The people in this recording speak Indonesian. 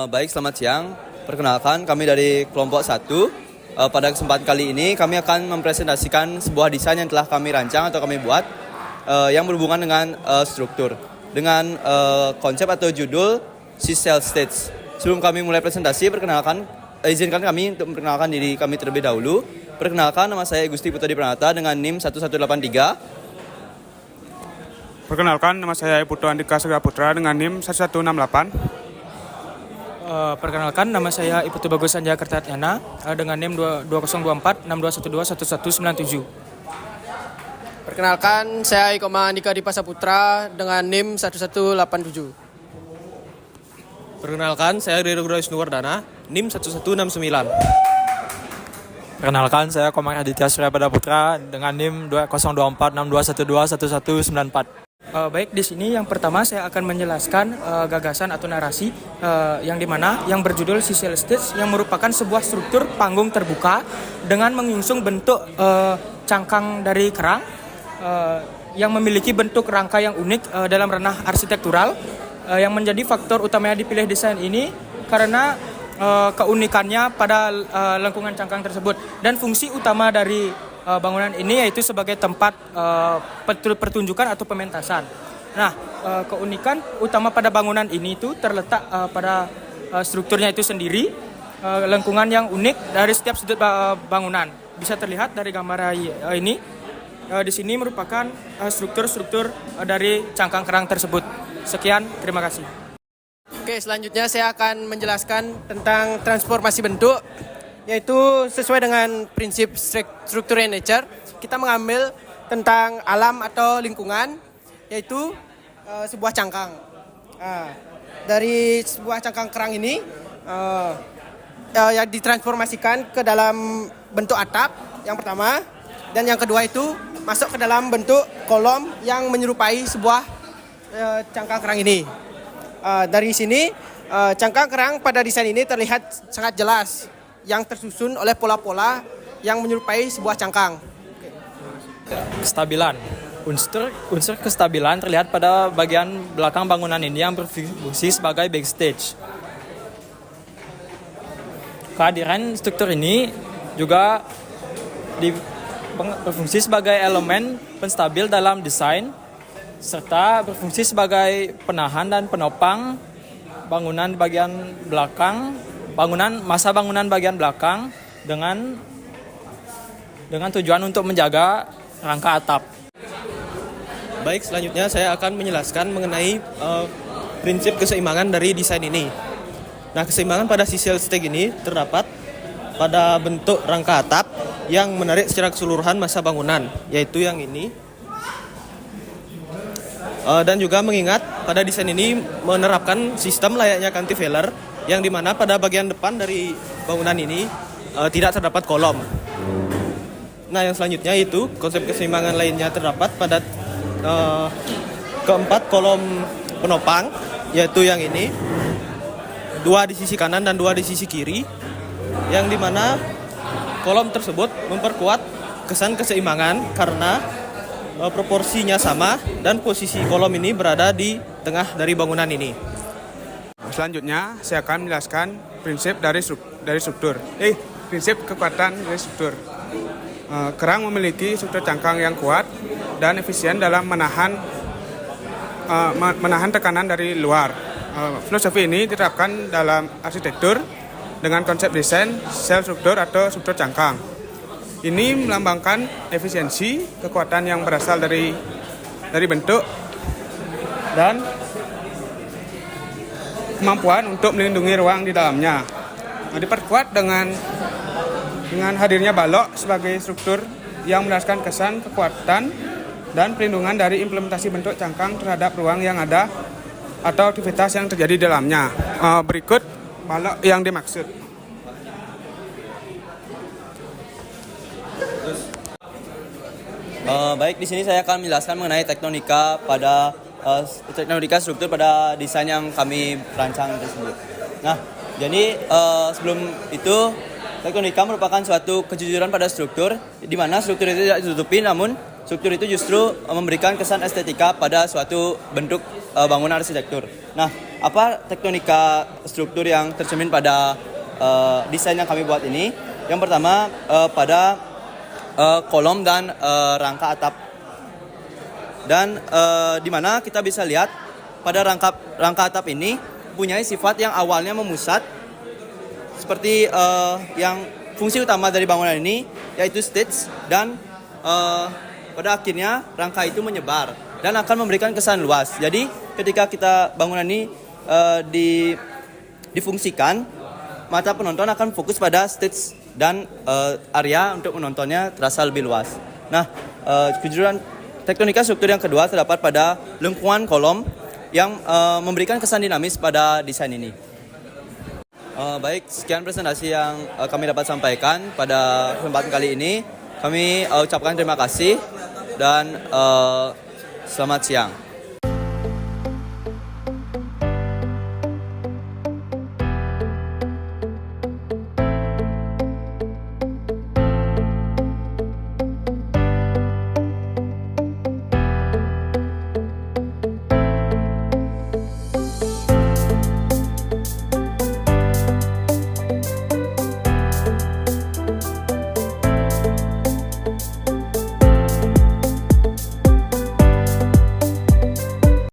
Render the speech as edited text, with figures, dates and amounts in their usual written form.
Baik, selamat siang. Perkenalkan, kami dari kelompok 1. Pada kesempatan kali ini, kami akan mempresentasikan sebuah desain yang telah kami rancang atau kami buat yang berhubungan dengan struktur. Dengan konsep atau judul C-Cell States. Sebelum kami mulai presentasi, izinkan kami untuk memperkenalkan diri kami terlebih dahulu. Perkenalkan, nama saya Gusti Putra Pranata dengan NIM 1183. Perkenalkan, nama saya Putu Andika Segera Putra dengan NIM 1168. Perkenalkan, nama saya Iputu Bagus Sanjaya Kertatyana dengan NIM 2024 6212 1197. Perkenalkan, saya Ikoma Andika Dipa Saputra dengan NIM 1187. Perkenalkan, saya Riro Wisnuwardana, NIM 1169. Perkenalkan, saya Komar Aditya Suryapada Putra dengan NIM 2024 6212 1194. Baik, di sini yang pertama saya akan menjelaskan gagasan atau narasi yang dimana yang berjudul C-Cell States, yang merupakan sebuah struktur panggung terbuka dengan mengusung bentuk cangkang dari kerang yang memiliki bentuk rangka yang unik dalam ranah arsitektural, yang menjadi faktor utamanya dipilih desain ini karena keunikannya pada lengkungan cangkang tersebut. Dan fungsi utama dari bangunan ini yaitu sebagai tempat pertunjukan atau pementasan. Nah, keunikan utama pada bangunan ini itu terletak pada strukturnya itu sendiri, lengkungan yang unik dari setiap sudut bangunan. Bisa terlihat dari gambar ini. Di sini merupakan struktur-struktur dari cangkang kerang tersebut. Sekian, terima kasih. Oke, selanjutnya saya akan menjelaskan tentang transformasi bentuk, yaitu sesuai dengan prinsip struktur nature. Kita mengambil tentang alam atau lingkungan, yaitu sebuah cangkang. Dari sebuah cangkang kerang ini yang ditransformasikan ke dalam bentuk atap yang pertama, dan yang kedua itu masuk ke dalam bentuk kolom yang menyerupai sebuah cangkang kerang ini. Dari sini cangkang kerang pada desain ini terlihat sangat jelas, yang tersusun oleh pola-pola yang menyerupai sebuah cangkang. Kestabilan. Unsur kestabilan terlihat pada bagian belakang bangunan ini yang berfungsi sebagai backstage. Kehadiran struktur ini juga berfungsi sebagai elemen penstabil dalam desain, serta berfungsi sebagai penahan dan penopang bangunan bagian belakang, masa bangunan bagian belakang dengan tujuan untuk menjaga rangka atap. Baik, selanjutnya saya akan menjelaskan mengenai prinsip keseimbangan dari desain ini. Nah, keseimbangan pada C-Cell States ini terdapat pada bentuk rangka atap yang menarik secara keseluruhan masa bangunan, yaitu yang ini. Dan juga mengingat pada desain ini menerapkan sistem layaknya cantilever, yang dimana pada bagian depan dari bangunan ini tidak terdapat kolom. Nah, yang selanjutnya itu konsep keseimbangan lainnya terdapat pada keempat kolom penopang, yaitu yang ini, 2 di sisi kanan dan 2 di sisi kiri, yang dimana kolom tersebut memperkuat kesan keseimbangan karena proporsinya sama dan posisi kolom ini berada di tengah dari bangunan ini. Selanjutnya, saya akan menjelaskan prinsip dari struktur. Prinsip kekuatan dari struktur. Kerang memiliki struktur cangkang yang kuat dan efisien dalam menahan tekanan dari luar. Filosofi ini diterapkan dalam arsitektur dengan konsep desain sel struktur atau struktur cangkang. Ini melambangkan efisiensi, kekuatan yang berasal dari bentuk, dan kemampuan untuk melindungi ruang di dalamnya. Diperkuat dengan hadirnya balok sebagai struktur yang menjelaskan kesan, kekuatan, dan perlindungan dari implementasi bentuk cangkang terhadap ruang yang ada atau aktivitas yang terjadi di dalamnya. Berikut balok yang dimaksud. Baik, di sini saya akan menjelaskan mengenai tektonika struktur pada desain yang kami rancang tersebut. Nah, jadi sebelum itu tektonika merupakan suatu kejujuran pada struktur, di mana struktur itu tidak ditutupi, namun struktur itu justru memberikan kesan estetika pada suatu bentuk bangunan arsitektur. Nah, apa tektonika struktur yang tercermin pada desain yang kami buat ini? Yang pertama pada kolom dan rangka atap. Dan di mana kita bisa lihat pada rangka atap ini punya sifat yang awalnya memusat seperti yang fungsi utama dari bangunan ini yaitu stage, dan pada akhirnya rangka itu menyebar dan akan memberikan kesan luas. Jadi ketika bangunan ini difungsikan, mata penonton akan fokus pada stage dan area untuk menontonnya terasa lebih luas. Nah, kejujuran tektonika struktur yang kedua terdapat pada lengkungan kolom yang memberikan kesan dinamis pada desain ini. Baik, sekian presentasi yang kami dapat sampaikan pada kesempatan kali ini. Kami ucapkan terima kasih dan selamat siang.